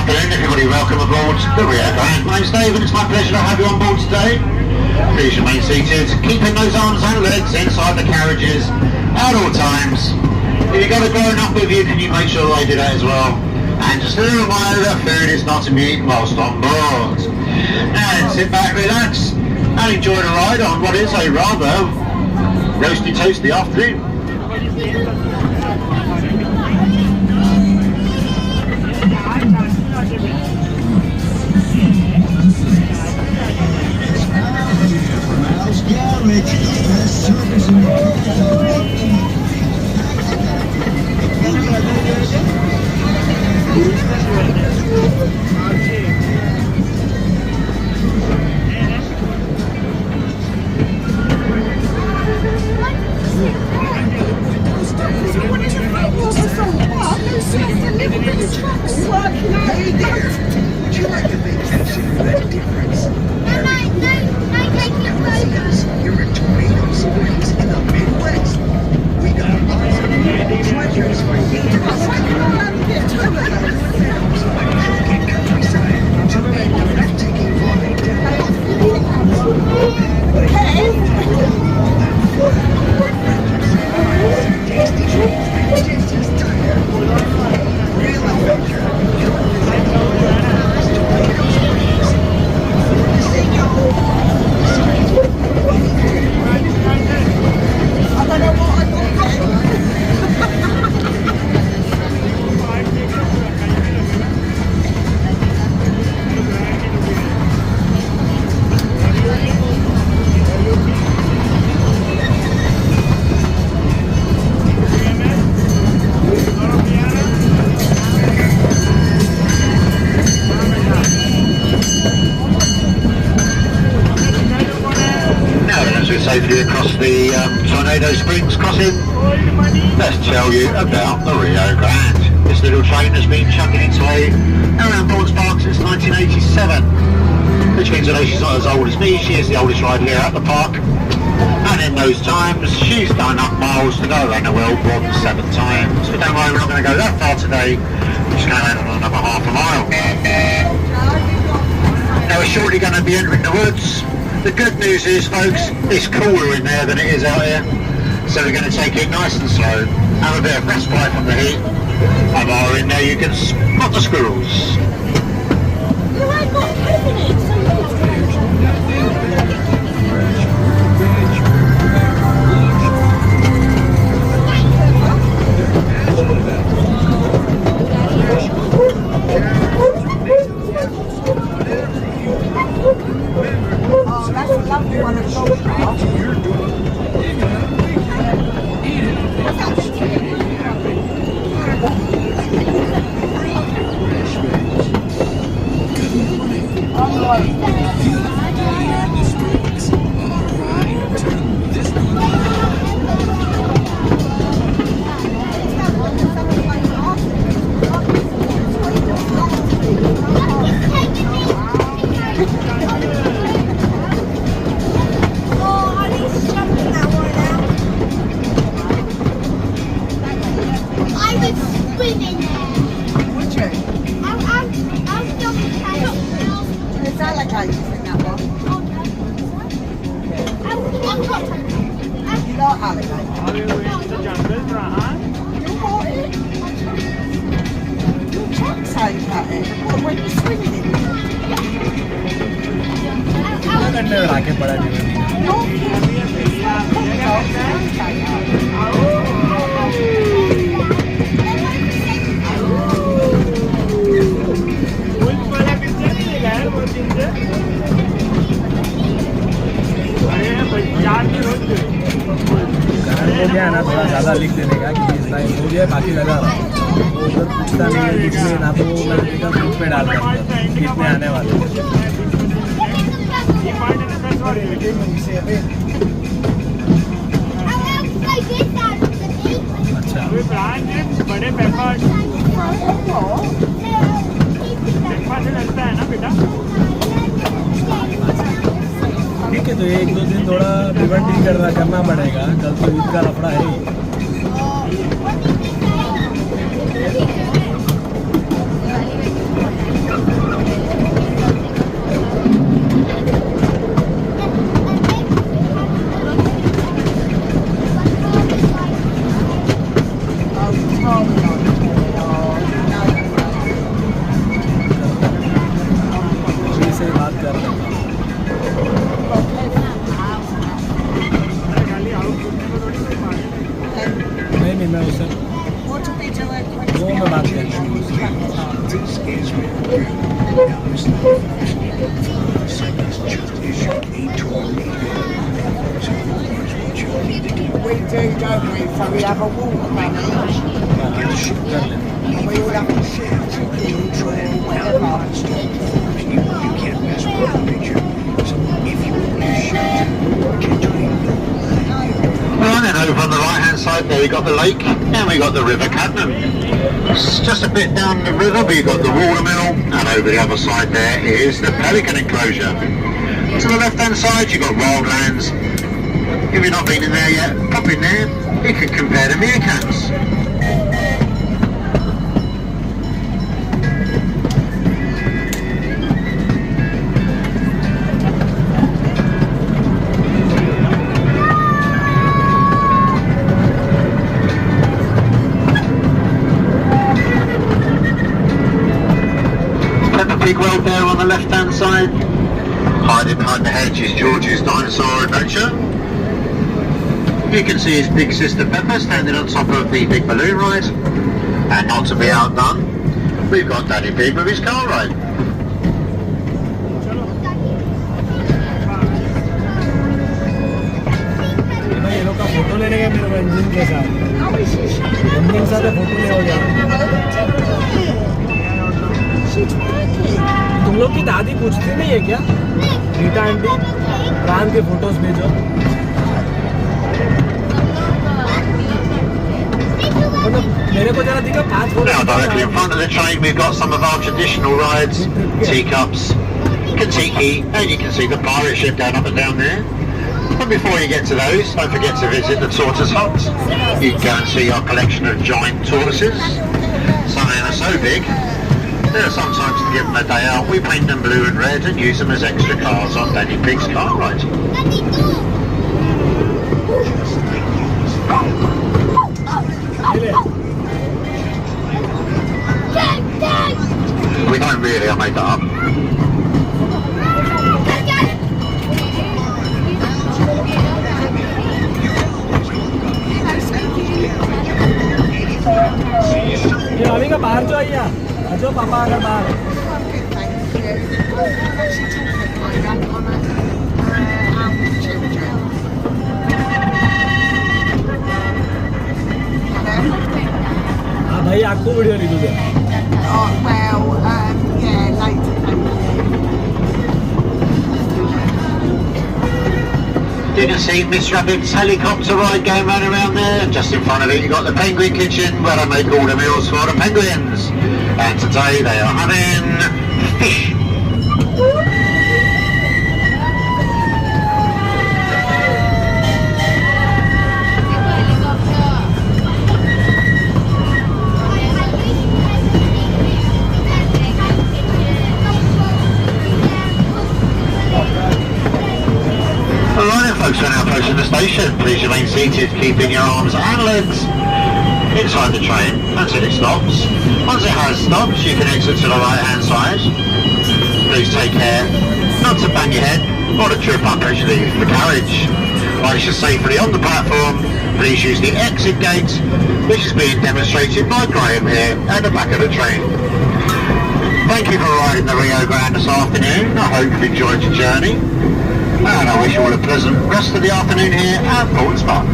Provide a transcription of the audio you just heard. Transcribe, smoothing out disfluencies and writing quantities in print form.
afternoon, everybody. Welcome aboard the Rio Grande. My name's Dave and it's my pleasure to have you on board today. Please remain seated, keeping those arms and legs inside the carriages at all times. If you've got a grown up with you, can you make sure they do that as well? And just a little reminder that food is not to be eaten whilst on board. And sit back, relax, and enjoy the ride on what is a rather roasty toasty afternoon. Would you like a vacation with a difference? You're in Tornado Springs in the Midwest. We got lots of treasures for you to discover. Countryside to a breathtaking ride tasty treats and tasty style. Real adventure. Safely across the Tornado Springs crossing, let's tell you about the Rio Grande. This little train has been chugging its way around Paultons Park since 1987, which means although she's not as old as me, she is the oldest ride here at the park, and in those times she's done up miles to go around the world more than 7 times. But don't worry, we're not going to go that far today, we're just going on another half a mile. Now we're shortly going to be entering the woods. The good news is, folks, it's cooler in there than it is out here, so we're going to take it nice and slow, have a bit of respite from the heat, and while in there you can spot the squirrels. थोड़ा ज़्यादा लिख देने का कि इतना हो गया बाकी लगा रहा तो उधर पूछता नहीं है कितने ना, तो मैंने देखा ग्रुप पे डाल दिया कितने आने वाले। अच्छा बड़े पेपा से लगता है ना बेटा। ठीक है, तो ये 1-2 दिन थोड़ा डिपेंडिंग करना पड़ेगा, कल तो ईद का लफड़ा है ही। अभी से बात कर रहा था। नहीं मैं उससे वो मैं बात कर रहा हूँ उससे। This is Rio Grande. Now this seconds just issued a tornado. So here's what you need to keep. We do, don't we? So we have a walk around the bush. Get the ship done. And we all have to shoot chickens or whatever. You can't mess with the picture. So if you want to shoot, get to it. Well, then over on the right hand side there we got the lake and we got the River Cadman. It's just a bit down the river, but you've got the watermill, and over the other side there is the pelican enclosure. To the left hand side you've got wildlands. If you've not been in there yet, pop in there, you can compare the meerkats. Peppa Pig World there on the left hand side. Hiding behind the hedge is George's Dinosaur Adventure. You can see his big sister Peppa standing on top of the big balloon ride. And not to be outdone, we've got Daddy Pig with his car ride. ये लोग का photo लेने गए मेरे को engine के साथ photo ले हो गया। तुम लोग की दादी पूछती नहीं है क्या रीटा आंटी प्राण के फोटोज भेजो। मतलब मेरे को जरा दिखा 5 photo. Now directly in front of the train we've got some of our traditional rides, teacups, Kentucky, and you can see the pirate ship going up and down there. But before you get to those, don't forget to visit the tortoise hut. You can go and see our collection of giant tortoises. Some of them are so big, there are sometimes to give them a day out, we paint them blue and red and use them as extra cars on Daddy Pig's car ride. We don't really, I made that up. ये अभी का बाहर जो आइए जो पापा अगर बाहर हाँ भाई आपको वीडियो ली तुझे You can see Miss Rabbit's helicopter ride going round around there. Just in front of it, you've got the penguin kitchen where they make all the meals for the penguins. And today they are having fish. Alright folks, we're now approaching the station. Please remain seated, keeping your arms and legs inside the train until it stops. Once it has stopped, you can exit to the right hand side. Please take care not to bang your head or to trip up as you leave the carriage. Once you're safely on the platform, please use the exit gate, which is being demonstrated by Graham here at the back of the train. Thank you for riding the Rio Grande this afternoon. I hope you enjoyed your journey. And I wish you all a pleasant rest of the afternoon here at Paultons Park.